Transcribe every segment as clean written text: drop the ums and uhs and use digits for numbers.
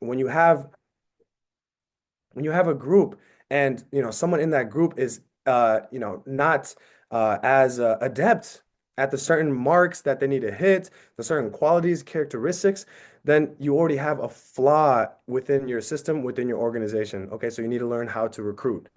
when you have a group and someone in that group is not as adept at the certain marks that they need to hit, the certain qualities, characteristics, then you already have a flaw within your system, within your organization. Okay, so you need to learn how to recruit.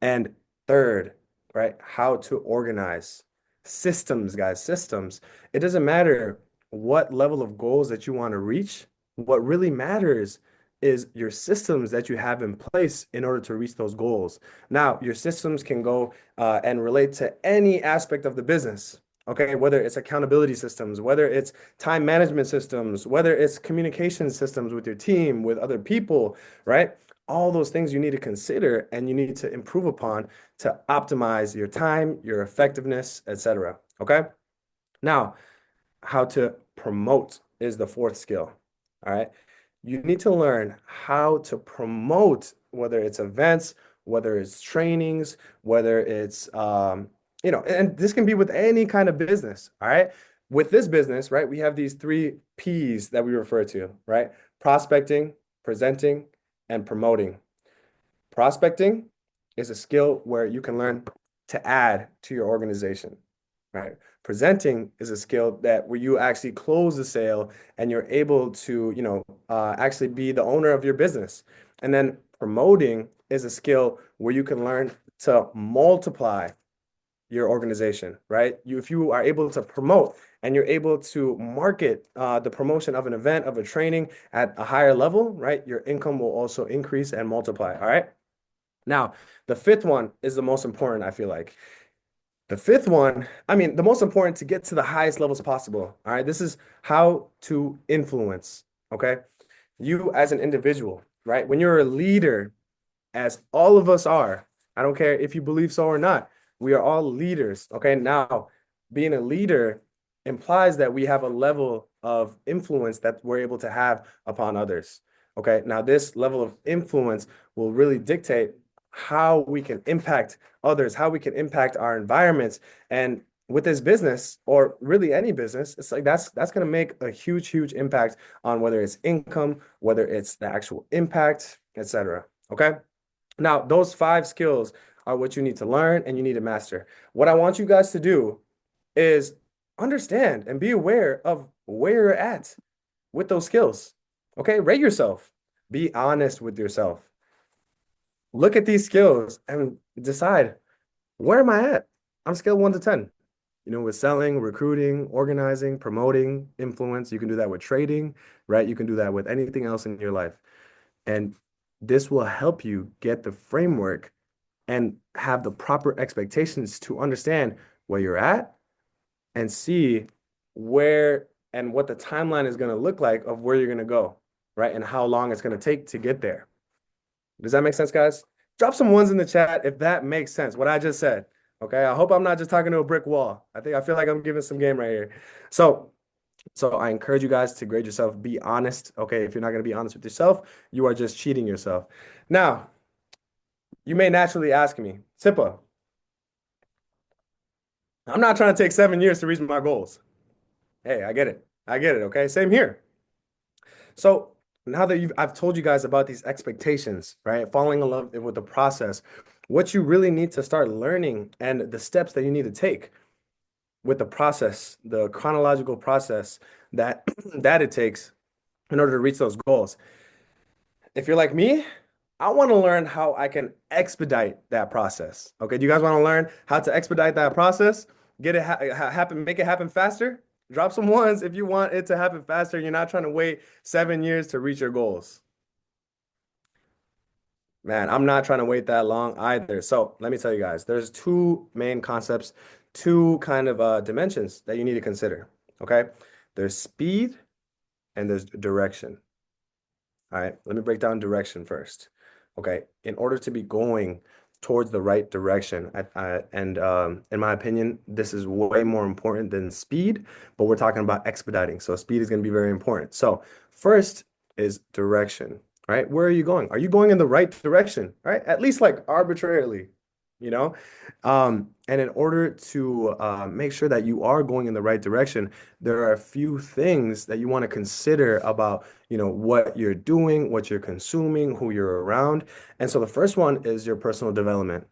And third, right, how to organize. Systems, guys, systems. It doesn't matter what level of goals that you want to reach. What really matters is your systems that you have in place in order to reach those goals. Now, your systems can go and relate to any aspect of the business. Okay, whether it's accountability systems, whether it's time management systems, whether it's communication systems with your team, with other people, right? All those things you need to consider and you need to improve upon to optimize your time, your effectiveness, etc. Okay. Now, how to promote is the fourth skill. All right. You need to learn how to promote, whether it's events, whether it's trainings, whether it's, and this can be with any kind of business. All right. With this business, right, we have these three P's that we refer to, right? Prospecting, presenting, and promoting. Prospecting is a skill where you can learn to add to your organization, right? Presenting is a skill that where you actually close the sale and you're able to, actually be the owner of your business. And then promoting is a skill where you can learn to multiply your organization, right? If you are able to promote and you're able to market the promotion of an event, of a training at a higher level, right? Your income will also increase and multiply, all right? Now, the fifth one is the most important, I feel like. The fifth one, I mean, the most important to get to the highest levels possible, all right? This is how to influence, okay? You as an individual, right? When you're a leader, as all of us are, I don't care if you believe so or not, we are all leaders, okay? Now, being a leader implies that we have a level of influence that we're able to have upon others, okay? Now, this level of influence will really dictate how we can impact others, how we can impact our environments. And with this business, or really any business, it's like that's going to make a huge, huge impact on whether it's income, whether it's the actual impact, etc. Okay. Now, those five skills are what you need to learn and you need to master. What I want you guys to do is understand and be aware of where you're at with those skills. Okay, rate yourself. Be honest with yourself. Look at these skills and decide, where am I at? I'm scale 1 to 10. With selling, recruiting, organizing, promoting, influence. You can do that with trading, right? You can do that with anything else in your life. And this will help you get the framework and have the proper expectations to understand where you're at and see where and what the timeline is going to look like of where you're going to go, right? And how long it's going to take to get there. Does that make sense, guys? Drop some ones in the chat if that makes sense, what I just said. Okay. I hope I'm not just talking to a brick wall. I feel like I'm giving some game right here. So I encourage you guys to grade yourself. Be honest. Okay. If you're not going to be honest with yourself, you are just cheating yourself. Now, you may naturally ask me, Sipa, I'm not trying to take 7 years to reach my goals. Hey, I get it. I get it. Okay. Same here. So now that I've told you guys about these expectations, right? Falling in love with the process, what you really need to start learning and the steps that you need to take with the process, the chronological process that that it takes in order to reach those goals. If you're like me, I want to learn how I can expedite that process. Okay, do you guys want to learn how to expedite that process? Get it happen, make it happen faster? Drop some ones if you want it to happen faster. You're not trying to wait 7 years to reach your goals. Man, I'm not trying to wait that long either. So let me tell you guys, there's two main concepts, two kind of dimensions that you need to consider. Okay, there's speed and there's direction. All right, let me break down direction first. Okay, in order to be going towards the right direction, in my opinion, this is way more important than speed, but we're talking about expediting. So speed is going to be very important. So first is direction, right? Where are you going? Are you going in the right direction, right? At least like arbitrarily, you know? And in order to make sure that you are going in the right direction, there are a few things that you want to consider about, what you're doing, what you're consuming, who you're around. And so the first one is your personal development.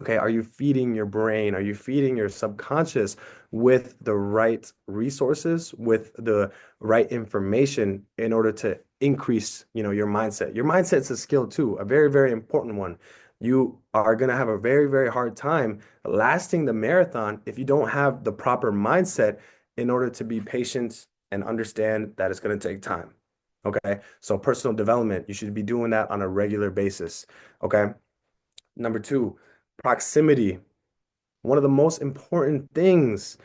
Okay, are you feeding your brain? Are you feeding your subconscious with the right resources, with the right information in order to increase, your mindset? Your mindset's a skill too, a very, very important one. You are going to have a very, very hard time lasting the marathon if you don't have the proper mindset in order to be patient and understand that it's going to take time. Okay, so personal development, you should be doing that on a regular basis. Okay. Number two, proximity. One of the most important things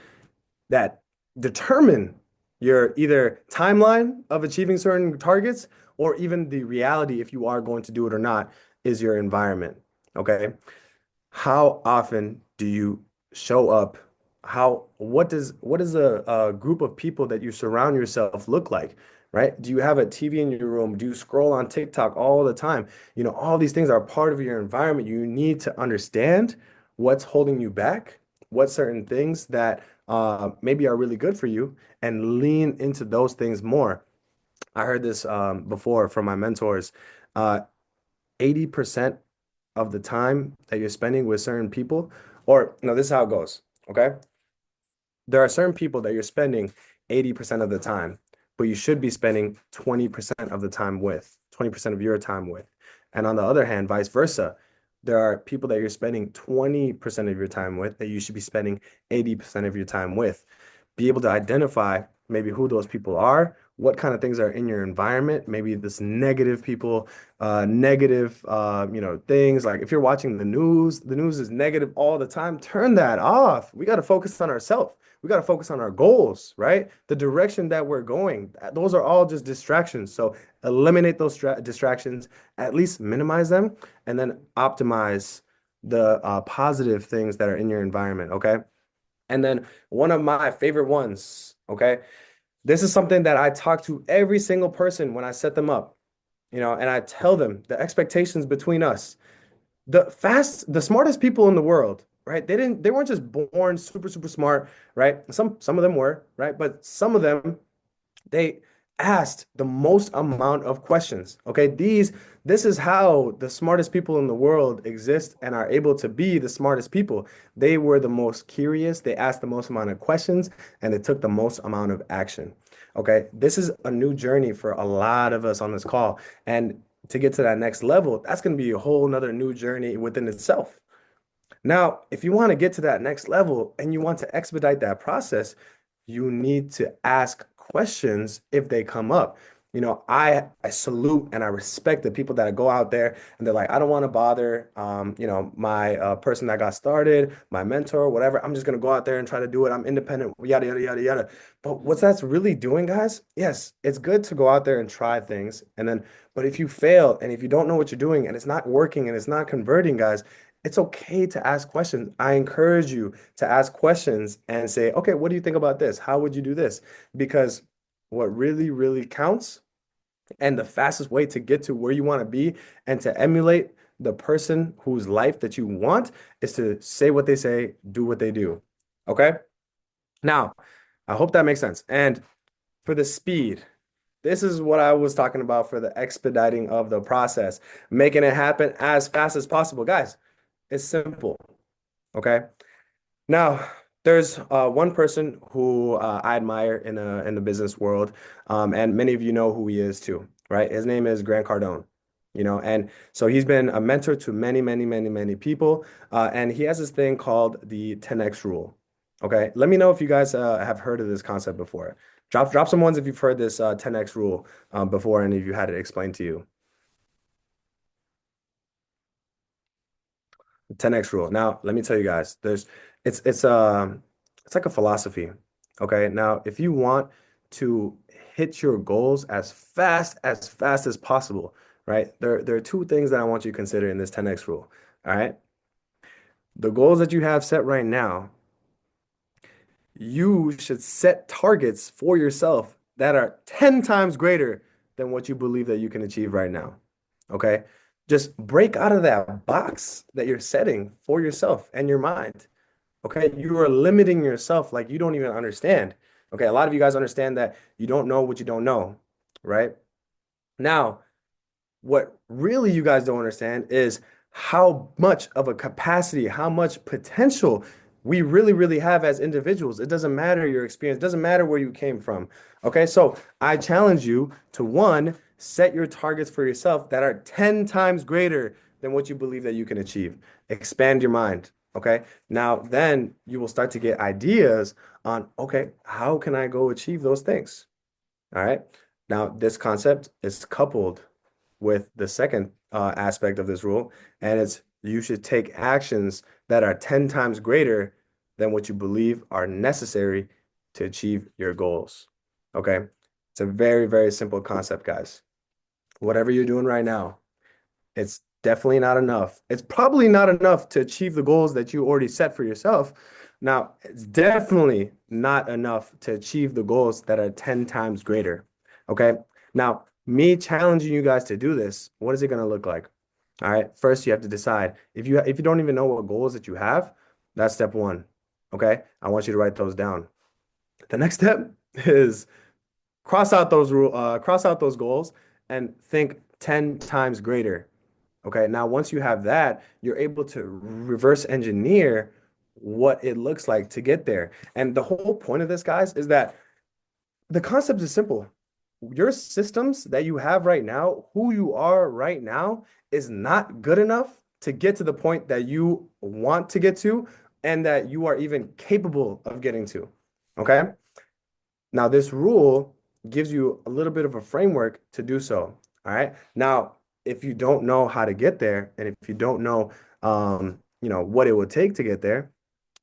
that determine your either timeline of achieving certain targets or even the reality if you are going to do it or not is your environment. Okay. How often do you show up? What does a group of people that you surround yourself look like? Right? Do you have a TV in your room? Do you scroll on TikTok all the time? All these things are part of your environment. You need to understand what's holding you back, what certain things that maybe are really good for you, and lean into those things more. I heard this before from my mentors. Uh, 80% of the time that you're spending with certain people, or no, this is how it goes. Okay. There are certain people that you're spending 80% of the time, but you should be spending 20% of the time with, 20% of your time with. And on the other hand, vice versa, there are people that you're spending 20% of your time with that you should be spending 80% of your time with. Be able to identify maybe who those people are, what kind of things are in your environment, maybe this negative people, negative, things like if you're watching the news is negative all the time, turn that off. We got to focus on ourselves. We got to focus on our goals, right? The direction that we're going. Those are all just distractions. So eliminate those distractions, at least minimize them, and then optimize the positive things that are in your environment, okay? And then one of my favorite ones, okay? This is something that I talk to every single person when I set them up, and I tell them the expectations between us. The smartest people in the world, right? They weren't just born super, super smart, right? Some of them were, right? But some of them they asked the most amount of questions. Okay, this is how the smartest people in the world exist and are able to be the smartest people. They were the most curious, they asked the most amount of questions, and they took the most amount of action. Okay, this is a new journey for a lot of us on this call. And to get to that next level, that's going to be a whole nother new journey within itself. Now, if you want to get to that next level and you want to expedite that process, you need to ask questions if they come up. I salute and I respect the people that go out there and they're like, I don't want to bother, my person that got started, my mentor, whatever. I'm just gonna go out there and try to do it. I'm independent, yada yada yada yada. But what that's really doing, guys? Yes, it's good to go out there and try things, and then, but if you fail and if you don't know what you're doing and it's not working and it's not converting, guys, it's okay to ask questions. I encourage you to ask questions and say, okay, what do you think about this? How would you do this? Because what really, really counts and the fastest way to get to where you want to be and to emulate the person whose life that you want is to say what they say, do what they do. Okay? Now, I hope that makes sense. And for the speed, this is what I was talking about for the expediting of the process, making it happen as fast as possible. Guys, it's simple. Okay. Now, there's one person who I admire in the business world, and many of you know who he is too, right? His name is Grant Cardone, and so he's been a mentor to many, many, many, many people, and he has this thing called the 10x rule. Okay, let me know if you guys have heard of this concept before. Drop some ones if you've heard this 10x rule before, and if you had it explained to you. 10x rule. Now, let me tell you guys, it's like a philosophy. Okay. Now, if you want to hit your goals as fast as possible, right? There are two things that I want you to consider in this 10x rule. All right. The goals that you have set right now, you should set targets for yourself that are 10 times greater than what you believe that you can achieve right now. Okay. Just break out of that box that you're setting for yourself and your mind. Okay. You are limiting yourself like you don't even understand. Okay. A lot of you guys understand that you don't know what you don't know, right? Now, what really you guys don't understand is how much of a capacity, how much potential we really, really have as individuals. It doesn't matter your experience, it doesn't matter where you came from. Okay, so I challenge you to one, set your targets for yourself that are 10 times greater than what you believe that you can achieve. Expand your mind. Okay, now then you will start to get ideas on, okay, how can I go achieve those things? All right. Now, this concept is coupled with the second aspect of this rule, and it's you should take actions that are 10 times greater than what you believe are necessary to achieve your goals. Okay? It's a very, very simple concept, guys. Whatever you're doing right now, it's definitely not enough. It's probably not enough to achieve the goals that you already set for yourself. Now, it's definitely not enough to achieve the goals that are 10 times greater. Okay. Now, me challenging you guys to do this, what is it going to look like? All right. First, you have to decide if you don't even know what goals that you have, that's step one. Okay. I want you to write those down. The next step is cross out those goals and think 10 times greater. Okay, now once you have that, you're able to reverse engineer what it looks like to get there. And the whole point of this, guys, is that the concept is simple. Your systems that you have right now, who you are right now, is not good enough to get to the point that you want to get to and that you are even capable of getting to. Okay? Now, this rule gives you a little bit of a framework to do so. All right. Now, if you don't know how to get there, and if you don't know, what it would take to get there,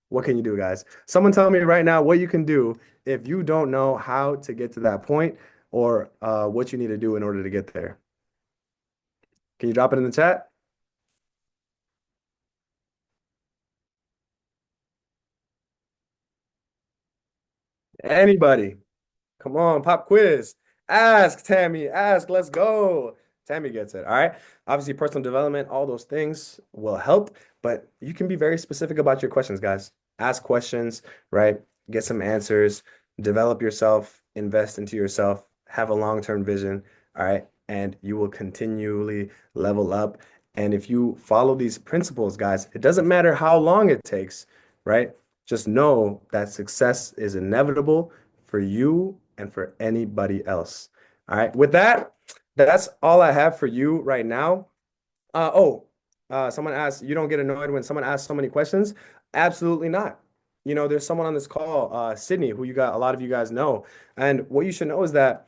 what can you do, guys? Someone tell me right now what you can do if you don't know how to get to that point or what you need to do in order to get there. Can you drop it in the chat? Anybody? Come on, pop quiz. Ask Tammy. Ask. Let's go. Tammy gets it. All right. Obviously, personal development, all those things will help, but you can be very specific about your questions, guys. Ask questions, right? Get some answers, develop yourself, invest into yourself, have a long-term vision. All right. And you will continually level up. And if you follow these principles, guys, it doesn't matter how long it takes, right? Just know that success is inevitable for you and for anybody else. All right. With that, that's all I have for you right now. Someone asked, you don't get annoyed when someone asks so many questions? Absolutely not. There's someone on this call, Sydney, who a lot of you guys know. And what you should know is that,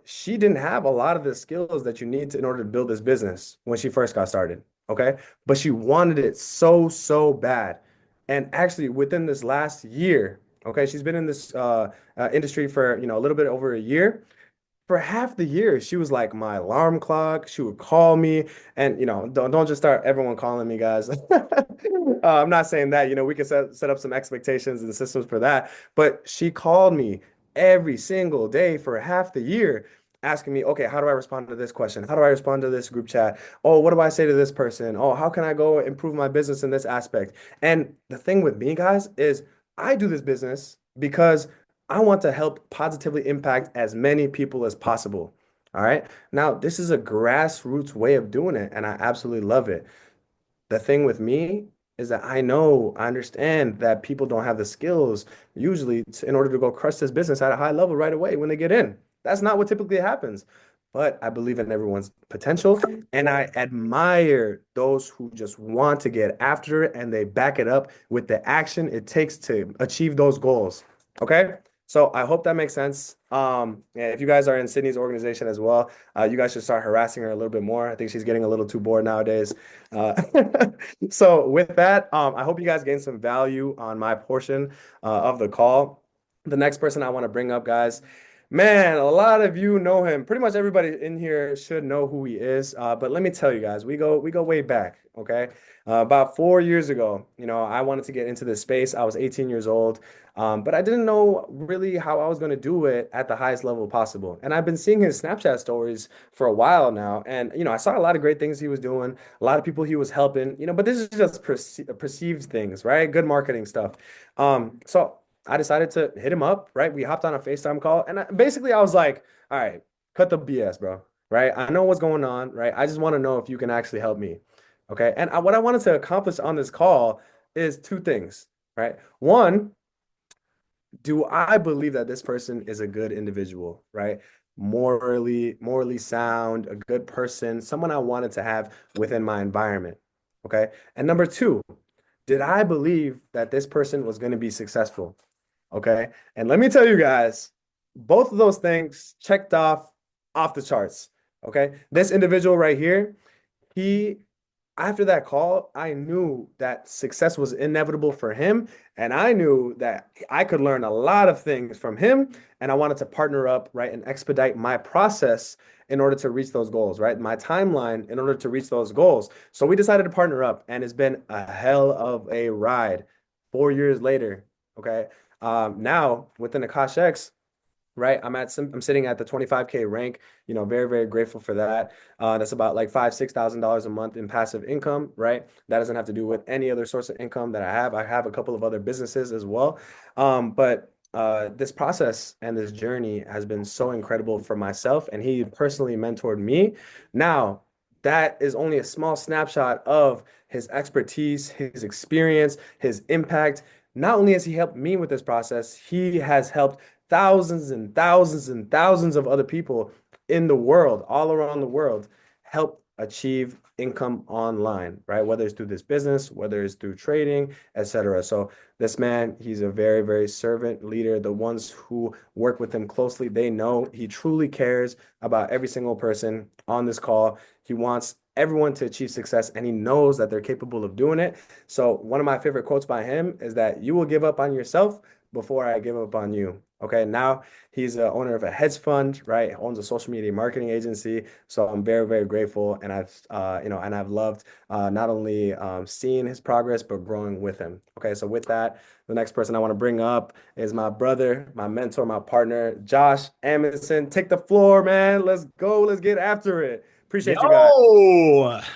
she didn't have a lot of the skills that you need in order to build this business when she first got started. Okay. But she wanted it so, so bad. And actually, within this last year, okay, she's been in this industry for, a little bit over a year. For half the year, she was like my alarm clock. She would call me, and don't just start everyone calling me, guys. I'm not saying that. We could set up some expectations and systems for that. But she called me every single day for half the year, asking me, okay, how do I respond to this question? How do I respond to this group chat? Oh, what do I say to this person? Oh, how can I go improve my business in this aspect? And the thing with me, guys, is I do this business because I want to help positively impact as many people as possible. All right. Now, this is a grassroots way of doing it, and I absolutely love it. The thing with me is that I understand that people don't have the skills usually in order to go crush this business at a high level right away when they get in. That's not what typically happens. But I believe in everyone's potential, and I admire those who just want to get after it and they back it up with the action it takes to achieve those goals. Okay? So I hope that makes sense. Yeah, if you guys are in Sydney's organization as well, you guys should start harassing her a little bit more. I think she's getting a little too bored nowadays. Uh, so with that, I hope you guys gain some value on my portion of the call. The next person I want to bring up, guys, Man, a lot of you know him. Pretty much everybody in here should know who he is. But let me tell you guys, we go way back. Okay, about 4 years ago, I wanted to get into this space. I was 18 years old, but I didn't know really how I was going to do it at the highest level possible. And I've been seeing his Snapchat stories for a while now, and I saw a lot of great things he was doing, a lot of people he was helping. But this is just perceived things, right? Good marketing stuff. So. I decided to hit him up, right? We hopped on a FaceTime call, and basically I was like, all right, cut the BS, bro, right? I know what's going on, right? I just want to know if you can actually help me, okay? And what I wanted to accomplish on this call is two things, right? One, do I believe that this person is a good individual, right? Morally sound, a good person, someone I wanted to have within my environment, okay? And number two, did I believe that this person was going to be successful? Okay. And let me tell you guys, both of those things checked off the charts. Okay. This individual right here, he, after that call, I knew that success was inevitable for him. And I knew that I could learn a lot of things from him. And I wanted to partner up, right, and expedite my process in order to reach those goals, right? My timeline in order to reach those goals. So we decided to partner up, and it's been a hell of a ride 4 years later. Okay. Now within Akash X, right? I'm sitting at the 25K rank, very, very grateful for that. That's about like $6,000 a month in passive income, right? That doesn't have to do with any other source of income that I have. I have a couple of other businesses as well. But this process and this journey has been so incredible for myself, and he personally mentored me. Now, that is only a small snapshot of his expertise, his experience, his impact. Not only has he helped me with this process, he has helped thousands and thousands and thousands of other people in the world, all around the world, help achieve income online, right? Whether it's through this business, whether it's through trading, etc. So this man, he's a very, very servant leader. The ones who work with him closely, they know he truly cares about every single person on this call. He wants everyone to achieve success, and he knows that they're capable of doing it. So one of my favorite quotes by him is that you will give up on yourself before I give up on you. Okay, now he's the owner of a hedge fund, right? Owns a social media marketing agency. So I'm very, very grateful, and I've loved not only seeing his progress but growing with him. Okay, so with that, the next person I want to bring up is my brother, my mentor, my partner, Josh Amundson. Take the floor, man. Let's go. Let's get after it. Yo, Appreciate you guys.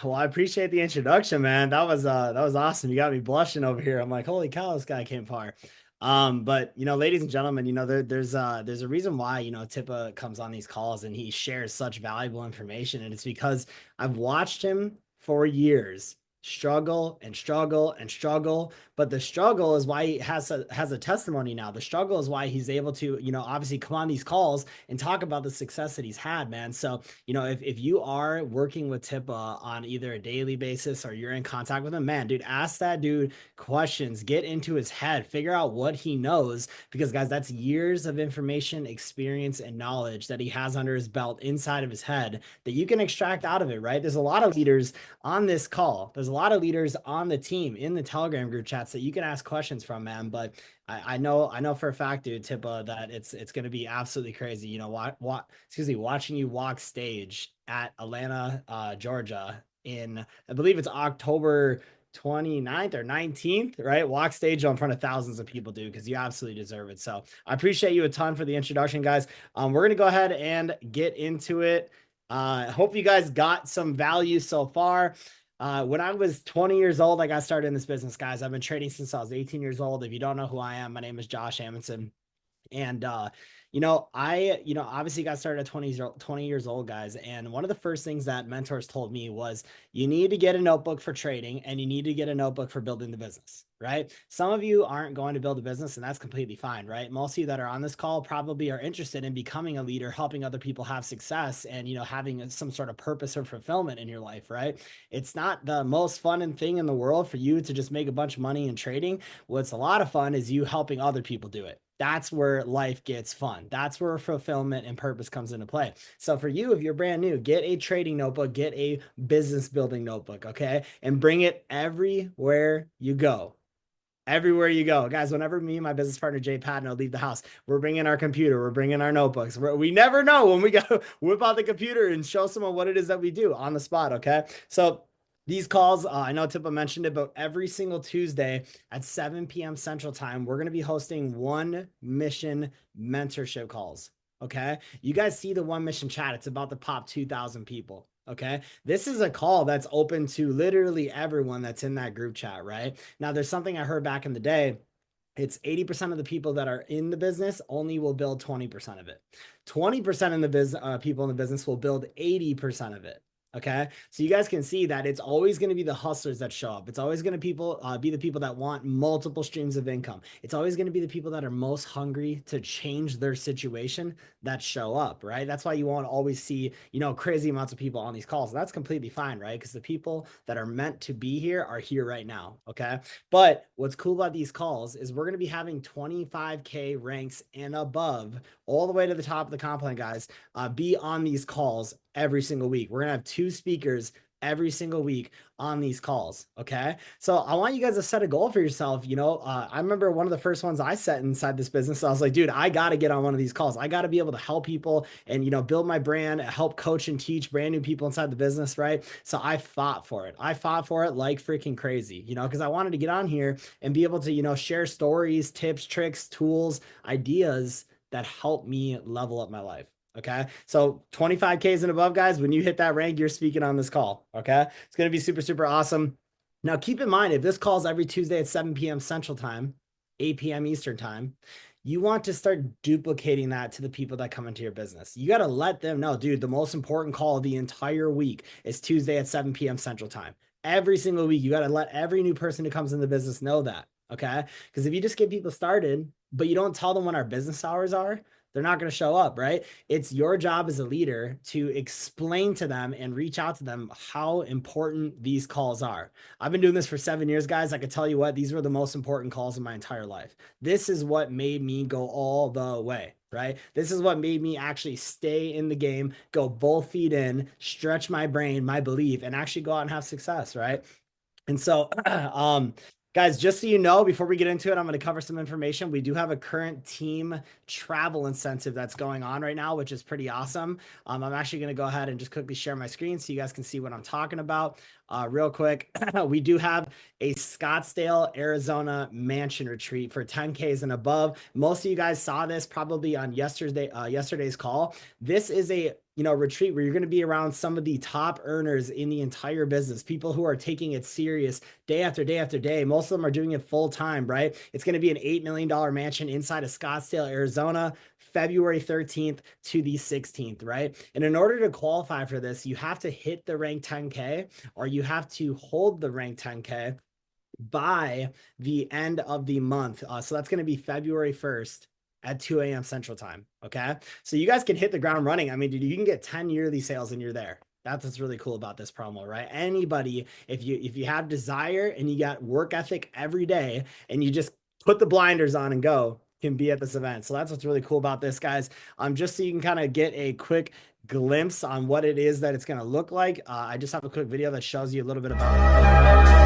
well, I appreciate the introduction, man. That was awesome. You got me blushing over here. I'm like, holy cow, this guy came far. But ladies and gentlemen, there's a reason why Tippa comes on these calls and he shares such valuable information, and it's because I've watched him for years struggle and struggle and struggle. But the struggle is why he has a testimony now. The struggle is why he's able to obviously come on these calls and talk about the success that he's had, man. So if you are working with Tippa on either a daily basis or you're in contact with him, man, dude, ask that dude questions, get into his head, figure out what he knows, because guys, that's years of information, experience, and knowledge that he has under his belt inside of his head that you can extract out of it, right? There's a lot of leaders on this call. There's a lot of leaders on the team in the Telegram group chats that you can ask questions from, man. But I know for a fact, dude, Tippa, that it's going to be absolutely crazy. Watching you walk stage at Atlanta, Georgia in, I believe it's October 29th or 19th, right? Walk stage in front of thousands of people, dude, because you absolutely deserve it. So I appreciate you a ton for the introduction, guys. We're gonna go ahead and get into it. I hope you guys got some value so far. When I was 20 years old, I got started in this business, guys. I've been trading since I was 18 years old. If you don't know who I am, my name is Josh Amundson. And I obviously got started at 20 years old, guys. And one of the first things that mentors told me was you need to get a notebook for trading and you need to get a notebook for building the business, right? Some of you aren't going to build a business, and that's completely fine, right? Most of you that are on this call probably are interested in becoming a leader, helping other people have success, and having some sort of purpose or fulfillment in your life, right? It's not the most fun and thing in the world for you to just make a bunch of money in trading. What's a lot of fun is you helping other people do it. That's where life gets fun. That's where fulfillment and purpose comes into play. So for you, if you're brand new, get a trading notebook, get a business building notebook, okay? And bring it everywhere you go. everywhere you go. Guys, whenever me and my business partner, Jay Patno, leave the house, we're bringing our computer, we're bringing our notebooks. We never know when we go whip out the computer and show someone what it is that we do on the spot. Okay. So these calls, I know Tippa mentioned it, but every single Tuesday at 7 p.m. Central Time, we're going to be hosting one mission mentorship calls. Okay. You guys see the one mission chat. It's about to pop 2,000 people. Okay. This is a call that's open to literally everyone that's in that group chat, right? Now, there's something I heard back in the day. It's 80% of the people that are in the business only will build 20% of it. 20% in the business, people in the business will build 80% of it. Okay. So you guys can see that it's always going to be the hustlers that show up. It's always going to be the people that want multiple streams of income. It's always going to be the people that are most hungry to change their situation that show up, right? That's why you won't always see, crazy amounts of people on these calls. That's completely fine, right? Because the people that are meant to be here are here right now. Okay. But what's cool about these calls is we're going to be having 25K ranks and above all the way to the top of the comp plan, guys, be on these calls every single week. We're going to have 2 speakers every single week on these calls. Okay. So I want you guys to set a goal for yourself. I remember one of the first ones I set inside this business. I was like, dude, I got to get on one of these calls. I got to be able to help people and, build my brand, help coach and teach brand new people inside the business. Right. So I fought for it. I fought for it like freaking crazy, because I wanted to get on here and be able to, share stories, tips, tricks, tools, ideas that help me level up my life. Okay. So 25Ks and above, guys, when you hit that rank, you're speaking on this call. Okay. It's going to be super, super awesome. Now, keep in mind, if this call is every Tuesday at 7 p.m. Central Time, 8 p.m. Eastern Time, you want to start duplicating that to the people that come into your business. You got to let them know, dude, the most important call of the entire week is Tuesday at 7 p.m. Central Time. Every single week, you got to let every new person who comes in the business know that. Okay. Because if you just get people started, but you don't tell them when our business hours are, they're not going to show up, right? It's your job as a leader to explain to them and reach out to them how important these calls are. I've been doing this for 7 years, guys. I can tell you what, these were the most important calls in my entire life. This is what made me go all the way, right? This is what made me actually stay in the game, go both feet in, stretch my brain, my belief, and actually go out and have success, right? And so, guys, just so you know, before we get into it, I'm going to cover some information. We do have a current team travel incentive that's going on right now, which is pretty awesome. I'm actually going to go ahead and just quickly share my screen so you guys can see what I'm talking about. Real quick, we do have a Scottsdale, Arizona mansion retreat for 10Ks and above. Most of you guys saw this probably on yesterday's call. This is a retreat where you're going to be around some of the top earners in the entire business, people who are taking it serious day after day after day. Most of them are doing it full time, right? It's going to be an $8 million mansion inside of Scottsdale, Arizona, February 13th to the 16th, right? And in order to qualify for this, you have to hit the rank 10K or you have to hold the rank 10K by the end of the month. So that's going to be February 1st at 2 a.m. Central Time. Okay. So you guys can hit the ground running. I mean, dude, you can get 10 yearly sales and you're there. That's what's really cool about this promo, right? Anybody, if you have desire and you got work ethic every day and you just put the blinders on and go, can be at this event. So that's what's really cool about this, guys. Just so you can kind of get a quick glimpse on what it is that it's going to look like. I just have a quick video that shows you a little bit about it.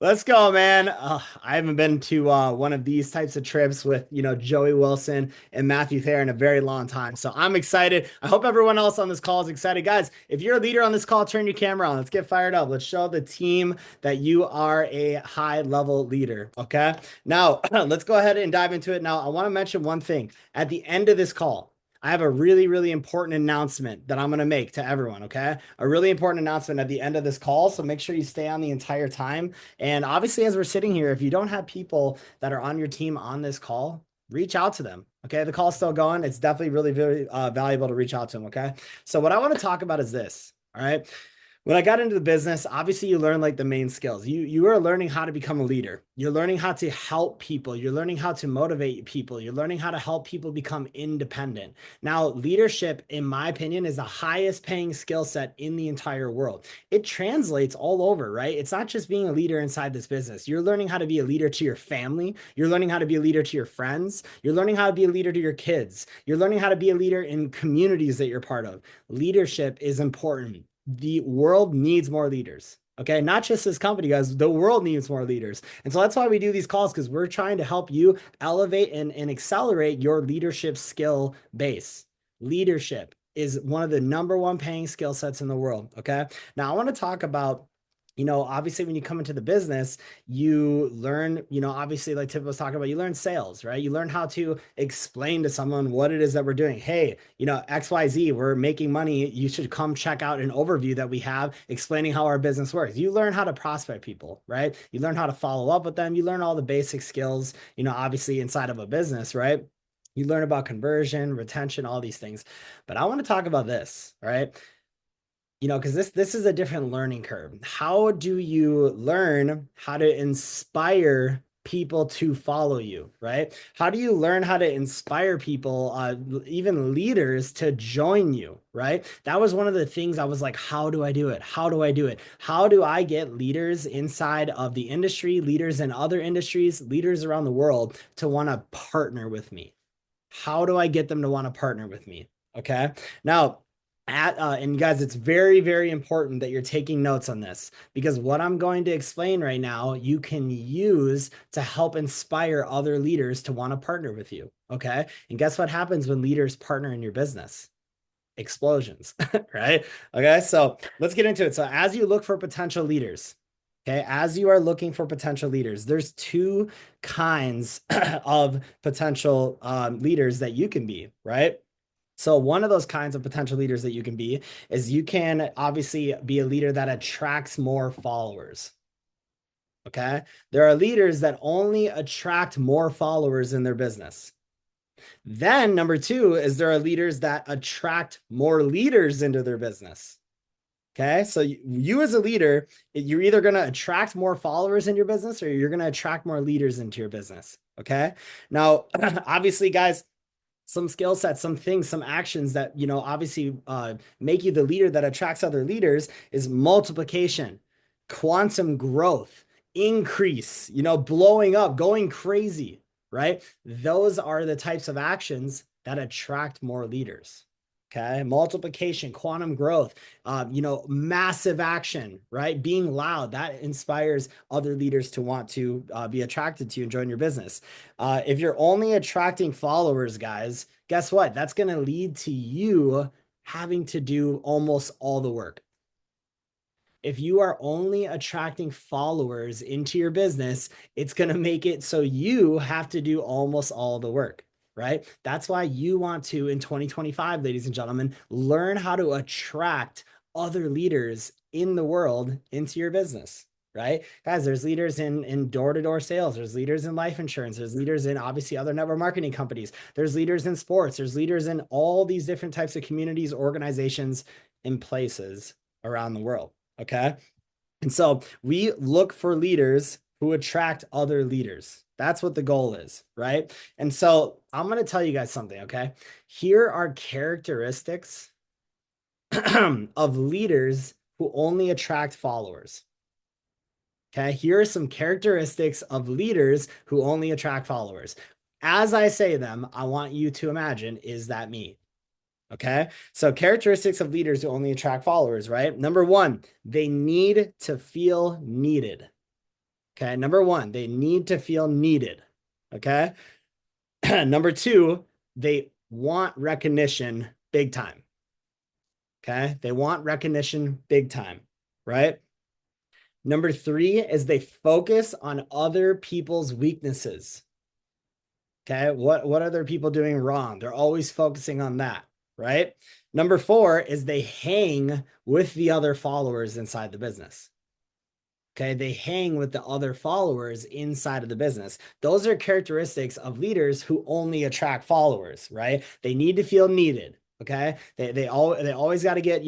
Let's go, man. I haven't been to one of these types of trips with, Joey Wilson and Matthew Thayer in a very long time. So I'm excited. I hope everyone else on this call is excited. Guys, if you're a leader on this call, turn your camera on. Let's get fired up. Let's show the team that you are a high level leader. Okay. Now, let's go ahead and dive into it. Now, I want to mention one thing. At the end of this call, I have a really, really important announcement that I'm going to make to everyone, okay? A really important announcement at the end of this call, so make sure you stay on the entire time. And obviously, as we're sitting here, if you don't have people that are on your team on this call, reach out to them, okay? The call's still going. It's definitely really very valuable to reach out to them, okay? So what I want to talk about is this, all right? When I got into the business, obviously you learn like the main skills. You are learning how to become a leader. You're learning how to help people. You're learning how to motivate people. You're learning how to help people become independent. Now, leadership, in my opinion, is the highest paying skill set in the entire world. It translates all over, right? It's not just being a leader inside this business. You're learning how to be a leader to your family. You're learning how to be a leader to your friends. You're learning how to be a leader to your kids. You're learning how to be a leader in communities that you're part of. Leadership is important. The world needs more leaders. Okay, not just this company, guys. The world needs more leaders. And so that's why we do these calls, because we're trying to help you elevate and accelerate your leadership skill base. Leadership is one of the number one paying skill sets in the world. Okay. Now I want to talk about, obviously when you come into the business, you learn, obviously like Tip was talking about, you learn sales, right? You learn how to explain to someone what it is that we're doing. Hey, XYZ, we're making money. You should come check out an overview that we have explaining how our business works. You learn how to prospect people, right? You learn how to follow up with them. You learn all the basic skills, obviously inside of a business, right? You learn about conversion, retention, all these things. But I want to talk about this, right? Because this is a different learning curve. How do you learn how to inspire people to follow you, right? How do you learn how to inspire people, even leaders, to join you, right? That was one of the things I was like, how do I do it? How do I do it? How do I get leaders inside of the industry, leaders in other industries, leaders around the world to want to partner with me? How do I get them to want to partner with me? Okay. Now, and guys, it's very, very important that you're taking notes on this, because what I'm going to explain right now, you can use to help inspire other leaders to want to partner with you. Okay. And guess what happens when leaders partner in your business? Explosions, right? Okay. So let's get into it. So as you look for potential leaders, okay, as you are looking for potential leaders, there's two kinds of potential leaders that you can be, right? So one of those kinds of potential leaders that you can be is you can obviously be a leader that attracts more followers. Okay. There are leaders that only attract more followers in their business. Then number two is there are leaders that attract more leaders into their business. Okay. So you as a leader, you're either going to attract more followers in your business or you're going to attract more leaders into your business. Okay. Now, obviously, guys, some skill sets, some things, some actions that, obviously make you the leader that attracts other leaders is multiplication, quantum growth, increase, blowing up, going crazy, right? Those are the types of actions that attract more leaders. Okay. Multiplication, quantum growth, massive action, right? Being loud, that inspires other leaders to want to be attracted to you and join your business. If you're only attracting followers, guys, guess what? That's going to lead to you having to do almost all the work. If you are only attracting followers into your business, it's going to make it so you have to do almost all the work, right? That's why you want to, in 2025, ladies and gentlemen, learn how to attract other leaders in the world into your business. Right, guys, there's leaders in door-to-door sales, there's leaders in life insurance, there's leaders in obviously other network marketing companies, there's leaders in sports, there's leaders in all these different types of communities, organizations, and places around the world. Okay. And so we look for leaders who attract other leaders. That's what the goal is, right? And so I'm going to tell you guys something, okay? Here are characteristics of leaders who only attract followers. Okay, here are some characteristics of leaders who only attract followers. As I say them, I want you to imagine, is that me? Okay. So characteristics of leaders who only attract followers, right? Number one, they need to feel needed. Okay. Number one, they need to feel needed. Okay. Number two, they want recognition big time. Okay. They want recognition big time, right? Number three is they focus on other people's weaknesses. Okay. What are other people doing wrong? They're always focusing on that, right? Number four is they hang with the other followers inside the business. Okay. They hang with the other followers inside of the business. Those are characteristics of leaders who only attract followers, right? They need to feel needed. Okay. They always got to get,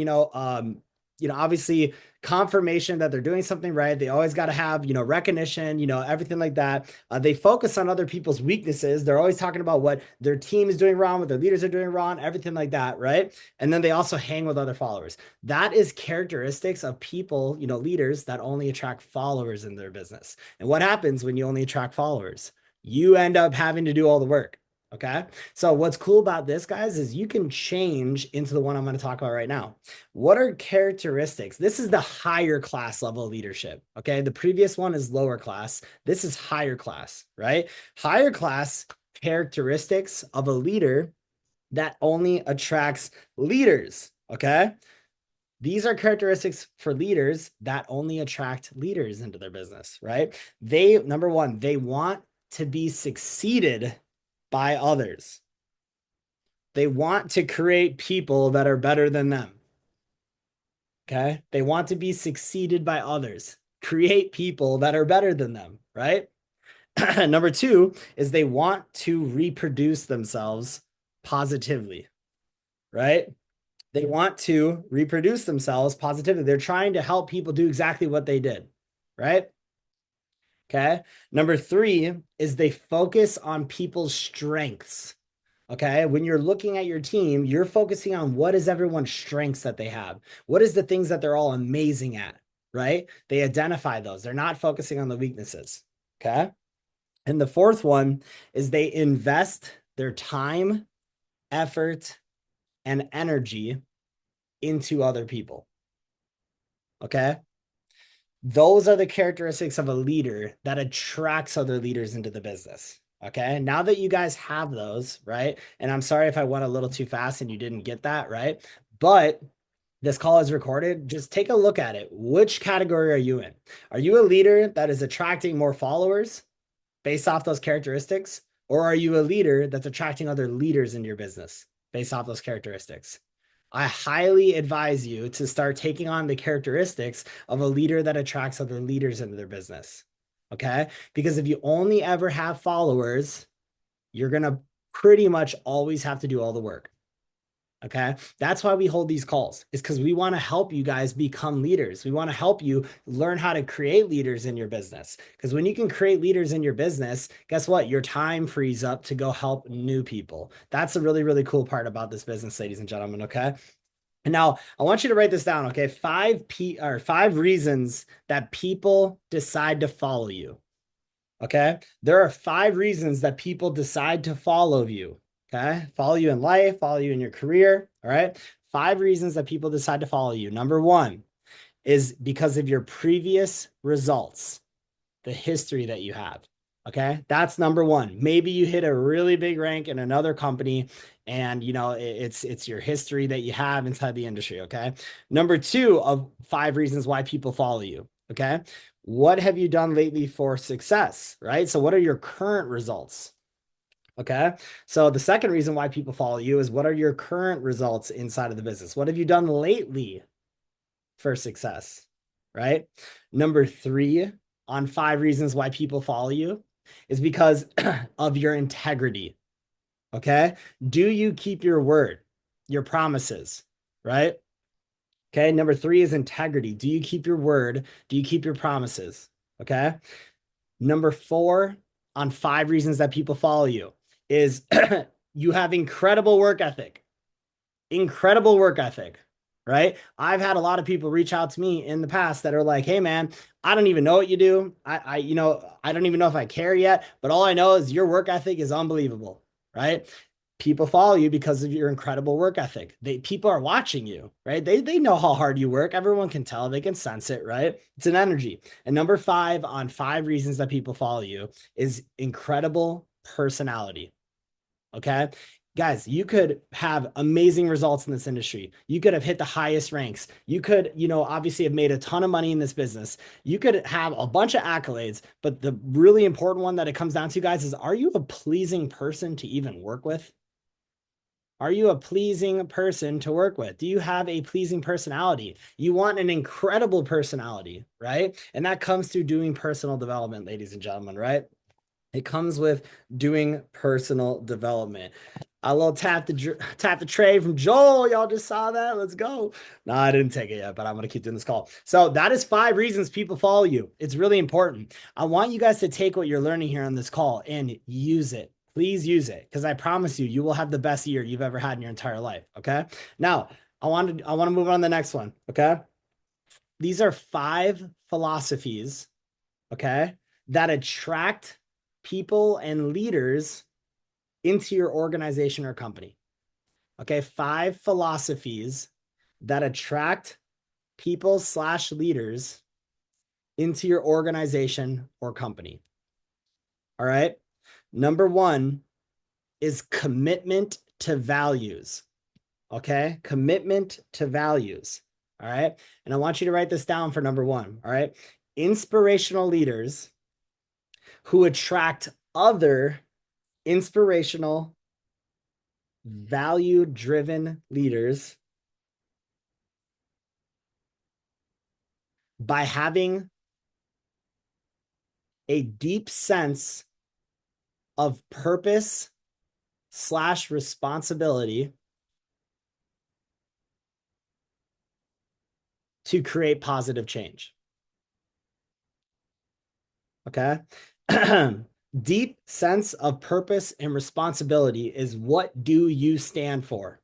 obviously confirmation that they're doing something right. They always got to have, recognition, everything like that. They focus on other people's weaknesses. They're always talking about what their team is doing wrong, what their leaders are doing wrong, everything like that, right? And then they also hang with other followers. That is characteristics of people, leaders that only attract followers in their business. And what happens when you only attract followers? You end up having to do all the work. Okay. So what's cool about this, guys, is you can change into the one I'm going to talk about right now. What are characteristics? This is the higher class level of leadership. Okay. The previous one is lower class. This is higher class, right? Higher class characteristics of a leader that only attracts leaders. Okay. These are characteristics for leaders that only attract leaders into their business, right? Number one, they want to be succeeded by others. They want to create people that are better than them. Okay. They want to be succeeded by others, create people that are better than them, right? Number two is they want to reproduce themselves positively, right? They want to reproduce themselves positively. They're trying to help people do exactly what they did, right? Okay. Number three is they focus on people's strengths. Okay. When you're looking at your team, you're focusing on what is everyone's strengths that they have. What is the things that they're all amazing at, right? They identify those. They're not focusing on the weaknesses. Okay. And the fourth one is they invest their time, effort, and energy into other people. Okay. Those are the characteristics of a leader that attracts other leaders into the business. Okay. Now that you guys have those, right? And I'm sorry if I went a little too fast and you didn't get that, right? But this call is recorded. Just take a look at it. Which category are you in? Are you a leader that is attracting more followers based off those characteristics? Or are you a leader that's attracting other leaders in your business based off those characteristics? I highly advise you to start taking on the characteristics of a leader that attracts other leaders into their business. Okay. Because if you only ever have followers, you're going to pretty much always have to do all the work. Okay. That's why we hold these calls, is because we want to help you guys become leaders. We want to help you learn how to create leaders in your business. Because when you can create leaders in your business, guess what? Your time frees up to go help new people. That's a really, really cool part about this business, ladies and gentlemen. Okay. And now I want you to write this down. Okay. Five reasons that people decide to follow you. Okay. There are 5 reasons that people decide to follow you. Okay. Follow you in life, follow you in your career. All right. 5 reasons that people decide to follow you. Number one is because of your previous results, the history that you have. Okay. That's number one. Maybe you hit a really big rank in another company and it's your history that you have inside the industry. Okay. Number two of 5 reasons why people follow you. Okay. What have you done lately for success? Right. So what are your current results? Okay. So the second reason why people follow you is what are your current results inside of the business? What have you done lately for success? Right. Number three on 5 reasons why people follow you is because of your integrity. Okay. Do you keep your word, your promises? Right. Okay. Number three is integrity. Do you keep your word? Do you keep your promises? Okay. Number four on 5 reasons that people follow you is you have incredible work ethic. Incredible work ethic, right? I've had a lot of people reach out to me in the past that are like, "Hey man, I don't even know what you do. I don't even know if I care yet, but all I know is your work ethic is unbelievable." Right? People follow you because of your incredible work ethic. People are watching you, right? They know how hard you work. Everyone can tell, they can sense it, right? It's an energy. And number 5 on 5 reasons that people follow you is incredible personality. Okay. Guys, you could have amazing results in this industry. You could have hit the highest ranks. You could, obviously have made a ton of money in this business. You could have a bunch of accolades, but the really important one that it comes down to, guys, is are you a pleasing person to even work with? Are you a pleasing person to work with? Do you have a pleasing personality? You want an incredible personality, right? And that comes through doing personal development, ladies and gentlemen, right? It comes with doing personal development. A little tap the tray from Joel. Y'all just saw that. Let's go. No, I didn't take it yet, but I'm gonna keep doing this call. So that is 5 reasons people follow you. It's really important. I want you guys to take what you're learning here on this call and use it. Please use it, because I promise you, you will have the best year you've ever had in your entire life. Okay. Now, I want to move on to the next one. Okay. These are 5 philosophies, okay, that attract people and leaders into your organization or company. Okay, 5 philosophies that attract people slash leaders into your organization or company. All right. Number 1 is commitment to values. Okay, commitment to values. All right. And I want you to write this down for number 1. All right. Inspirational leaders who attract other inspirational, value driven leaders by having a deep sense of purpose slash responsibility to create positive change. Okay. Deep sense of purpose and responsibility is, what do you stand for?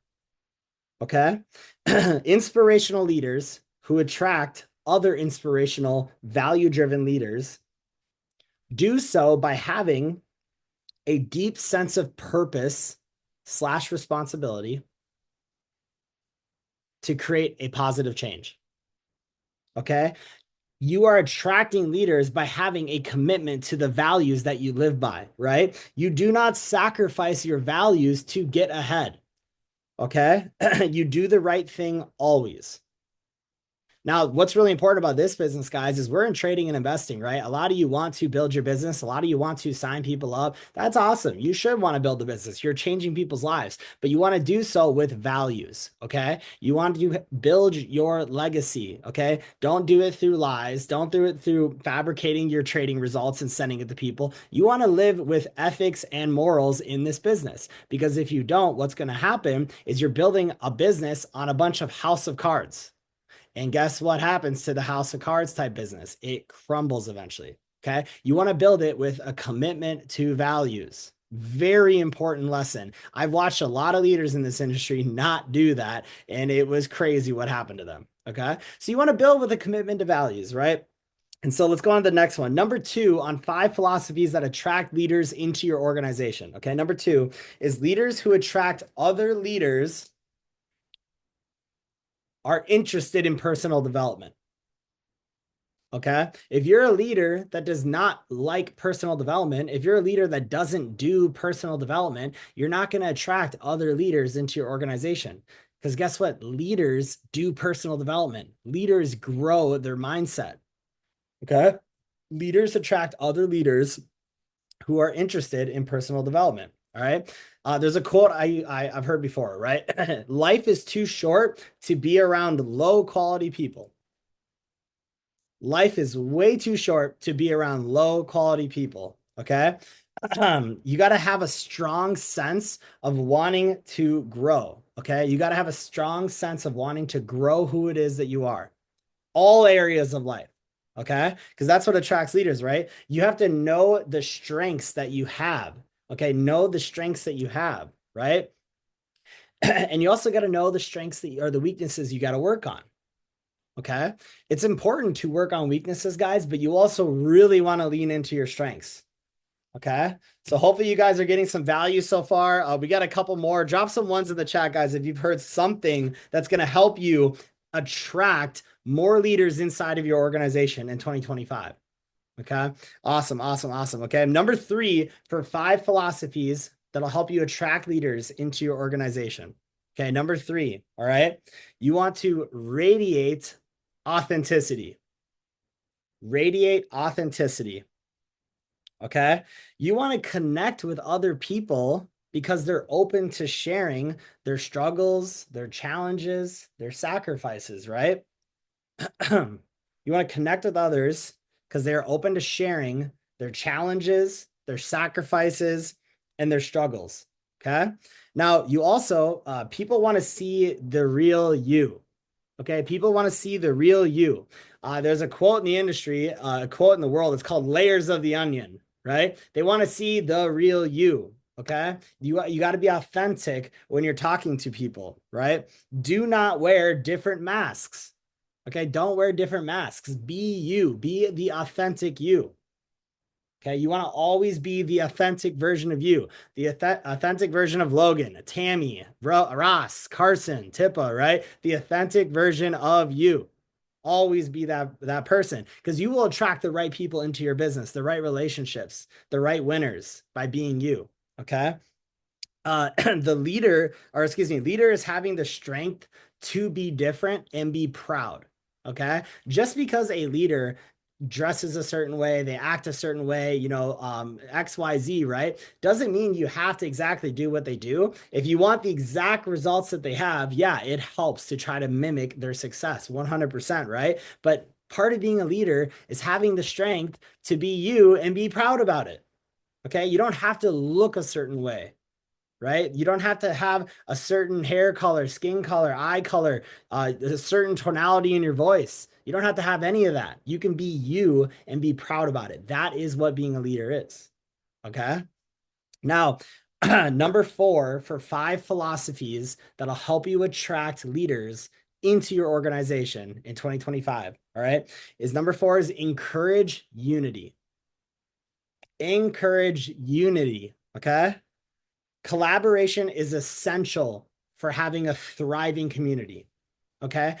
Okay. Inspirational leaders who attract other inspirational, value driven leaders do so by having a deep sense of purpose slash responsibility to create a positive change. Okay. You are attracting leaders by having a commitment to the values that you live by, right? You do not sacrifice your values to get ahead. Okay. You do the right thing always. Now, what's really important about this business, guys, is we're in trading and investing, right? A lot of you want to build your business. A lot of you want to sign people up. That's awesome. You should want to build a business. You're changing people's lives, but you want to do so with values, okay? You want to build your legacy, okay? Don't do it through lies. Don't do it through fabricating your trading results and sending it to people. You want to live with ethics and morals in this business, because if you don't, what's going to happen is you're building a business on a bunch of house of cards. And guess what happens to the house of cards type business? It crumbles eventually. Okay. You want to build it with a commitment to values. Very important lesson. I've watched a lot of leaders in this industry not do that, and it was crazy what happened to them. Okay. So you want to build with a commitment to values, right? And so let's go on to the next one. Number 2 on 5 philosophies that attract leaders into your organization. Okay. Number 2 is leaders who attract other leaders are interested in personal development. Okay. If you're a leader that does not like personal development, if you're a leader that doesn't do personal development, you're not going to attract other leaders into your organization. Because guess what? Leaders do personal development. Leaders grow their mindset. Okay. Leaders attract other leaders who are interested in personal development. All right. There's a quote I've heard before, right? Life is too short to be around low quality people. Life is way too short to be around low quality people. Okay. You got to have a strong sense of wanting to grow. Okay. You got to have a strong sense of wanting to grow who it is that you are, all areas of life. Okay. Because that's what attracts leaders, right? You have to know the strengths that you have. Okay. Know the strengths that you have, right? And you also got to know the strengths that or the weaknesses you got to work on. Okay. It's important to work on weaknesses, guys, but you also really want to lean into your strengths. Okay. So hopefully you guys are getting some value so far. We got a couple more. Drop some ones in the chat, guys, if you've heard something that's going to help you attract more leaders inside of your organization in 2025. Okay. Awesome. Awesome. Awesome. Okay. Number 3 for 5 philosophies that'll help you attract leaders into your organization. Okay. Number 3. All right. You want to radiate authenticity. Radiate authenticity. Okay. You want to connect with other people because they're open to sharing their struggles, their challenges, their sacrifices, right? You want to connect with others because they're open to sharing their challenges, their sacrifices, and their struggles. Okay. Now, you also, people want to see the real you. Okay. People want to see the real you. There's a quote in the industry, a quote in the world. It's called layers of the onion, right? They want to see the real you. Okay. You got to be authentic when you're talking to people, right? Do not wear different masks. Okay. Don't wear different masks. Be you, be the authentic you. Okay, you want to always be the authentic version of you, the authentic version of Logan, Tammy, Ross, Carson, Tippa, right? The authentic version of you. Always be that person because you will attract the right people into your business, the right relationships, the right winners by being you. Okay. The leader, or excuse me, leader is having the strength to be different and be proud. Okay. Just because a leader dresses a certain way, they act a certain way, XYZ, right? Doesn't mean you have to exactly do what they do. If you want the exact results that they have, yeah, it helps to try to mimic their success 100%, right? But part of being a leader is having the strength to be you and be proud about it. Okay. You don't have to look a certain way, right? You don't have to have a certain hair color, skin color, eye color, a certain tonality in your voice. You don't have to have any of that. You can be you and be proud about it. That is what being a leader is. Okay. Now, number four for 5 philosophies that'll help you attract leaders into your organization in 2025. All right. Is number four is encourage unity. Encourage unity. Okay. Collaboration is essential for having a thriving community. Okay.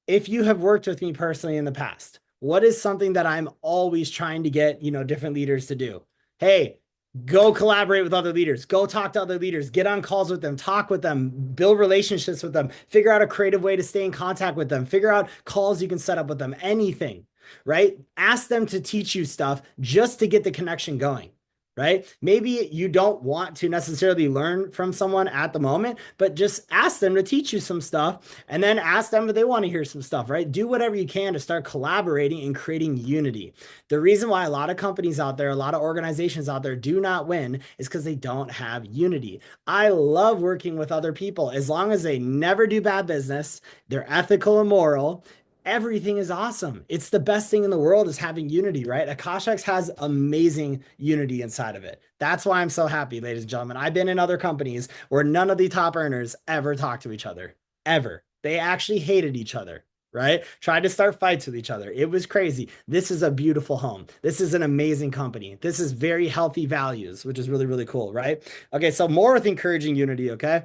If you have worked with me personally in the past, what is something that I'm always trying to get, different leaders to do? Hey, go collaborate with other leaders, go talk to other leaders, get on calls with them, talk with them, build relationships with them, figure out a creative way to stay in contact with them, figure out calls you can set up with them, anything, right? Ask them to teach you stuff just to get the connection going, right? Maybe you don't want to necessarily learn from someone at the moment, but just ask them to teach you some stuff and then ask them if they want to hear some stuff, right? Do whatever you can to start collaborating and creating unity. The reason why a lot of companies out there, a lot of organizations out there do not win is because they don't have unity. I love working with other people as long as they never do bad business, they're ethical and moral, everything is awesome. It's the best thing in the world is having unity, right? Akashex has amazing unity inside of it. That's why I'm so happy, ladies and gentlemen. I've been in other companies where none of the top earners ever talked to each other, ever. They actually hated each other, right? Tried to start fights with each other. It was crazy. This is a beautiful home. This is an amazing company. This is very healthy values, which is really, really cool, right? Okay, so more with encouraging unity, okay?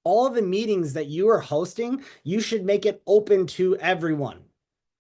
All the meetings that you are hosting, you should make it open to everyone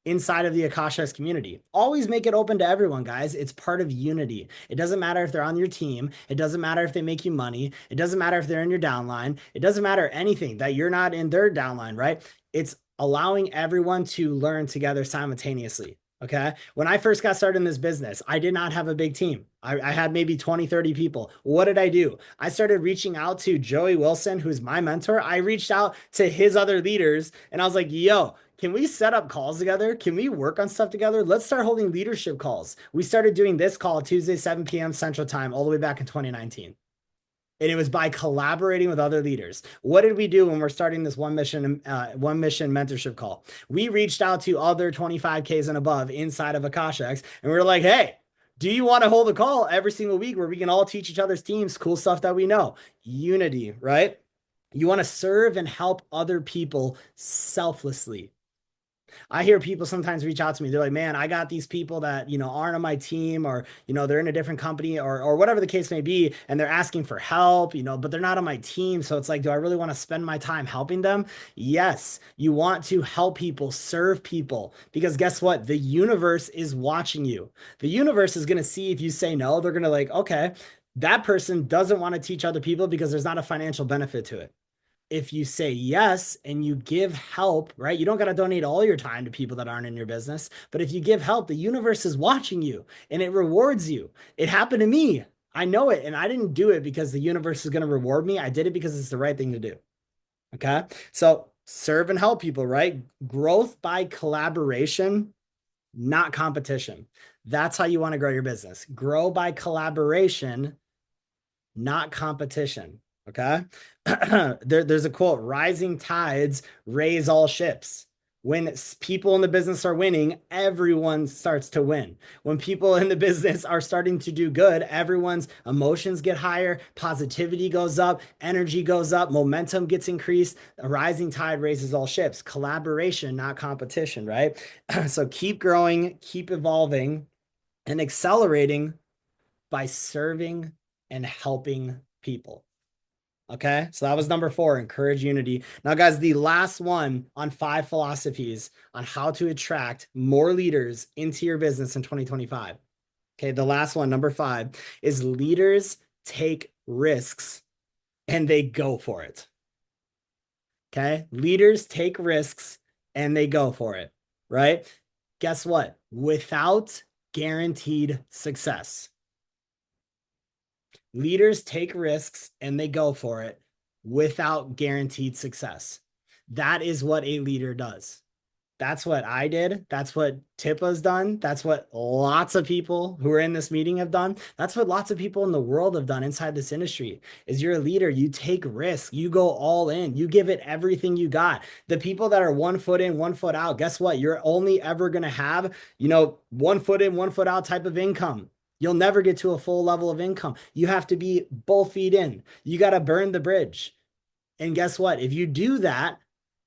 inside of the Akasha's community. Always make it open to everyone, guys. It's part of unity. It doesn't matter if they're on your team. It doesn't matter if they make you money. It doesn't matter if they're in your downline. It doesn't matter anything that you're not in their downline, right? It's allowing everyone to learn together simultaneously. Okay. When I first got started in this business, I did not have a big team. I had maybe 20, 30 people. What did I do? I started reaching out to Joey Wilson, who's my mentor. I reached out to his other leaders and I was like, yo, can we set up calls together? Can we work on stuff together? Let's start holding leadership calls. We started doing this call Tuesday, 7 p.m. Central Time, all the way back in 2019. And it was by collaborating with other leaders. What did we do when we're starting this one mission mentorship call? We reached out to other 25Ks and above inside of Akashex, and we were like, hey, do you want to hold a call every single week where we can all teach each other's teams cool stuff that we know? Unity, right? You want to serve and help other people selflessly. I hear people sometimes reach out to me. They're like, man, I got these people that, aren't on my team or, they're in a different company or whatever the case may be. And they're asking for help, but they're not on my team. So it's like, do I really want to spend my time helping them? Yes. You want to help people, serve people, because guess what? The universe is watching you. The universe is going to see if you say no, they're going to like, okay, that person doesn't want to teach other people because there's not a financial benefit to it. If you say yes and you give help, right? You don't got to donate all your time to people that aren't in your business. But if you give help, the universe is watching you and it rewards you. It happened to me. I know it. And I didn't do it because the universe is going to reward me. I did it because it's the right thing to do. Okay. So serve and help people, right? Growth by collaboration, not competition. That's how you want to grow your business. Grow by collaboration, not competition. Okay. There's a quote, rising tides raise all ships. When people in the business are winning, everyone starts to win. When people in the business are starting to do good, everyone's emotions get higher, positivity goes up, energy goes up, momentum gets increased. A rising tide raises all ships. Collaboration, not competition, right? So keep growing, keep evolving, and accelerating by serving and helping people. Okay, so that was number four, encourage unity. Now, guys, the last one on 5 philosophies on how to attract more leaders into your business in 2025. Okay, the last one, number five, is leaders take risks and they go for it. Okay, leaders take risks and they go for it, right? Guess what? Without guaranteed success. Leaders take risks and they go for it without guaranteed success. That is what a leader does. That's what I did. That's what Tipa's done. That's what lots of people who are in this meeting have done. That's what lots of people in the world have done inside this industry. Is you're a leader, you take risks, you go all in, you give it everything you got. The people that are 1 foot in, 1 foot out, guess what? You're only ever going to have, 1 foot in, 1 foot out type of income. You'll never get to a full level of income. You have to be both feet in. You got to burn the bridge. And guess what? If you do that,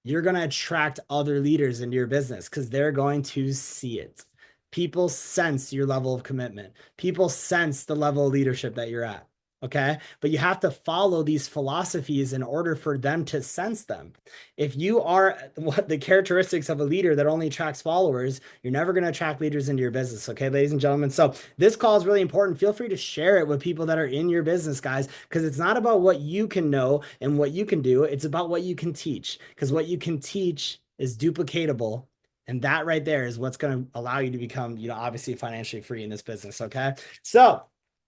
you're going to attract other leaders into your business because they're going to see it. People sense your level of commitment. People sense the level of leadership that you're at. Okay. But you have to follow these philosophies in order for them to sense them. If you are what the characteristics of a leader that only attracts followers, you're never going to attract leaders into your business. Okay, ladies and gentlemen. So this call is really important. Feel free to share it with people that are in your business, guys, because it's not about what you can know and what you can do. It's about what you can teach, because what you can teach is duplicatable. And that right there is what's going to allow you to become, obviously financially free in this business. Okay. So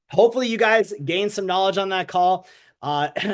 hopefully you guys gained some knowledge on that call.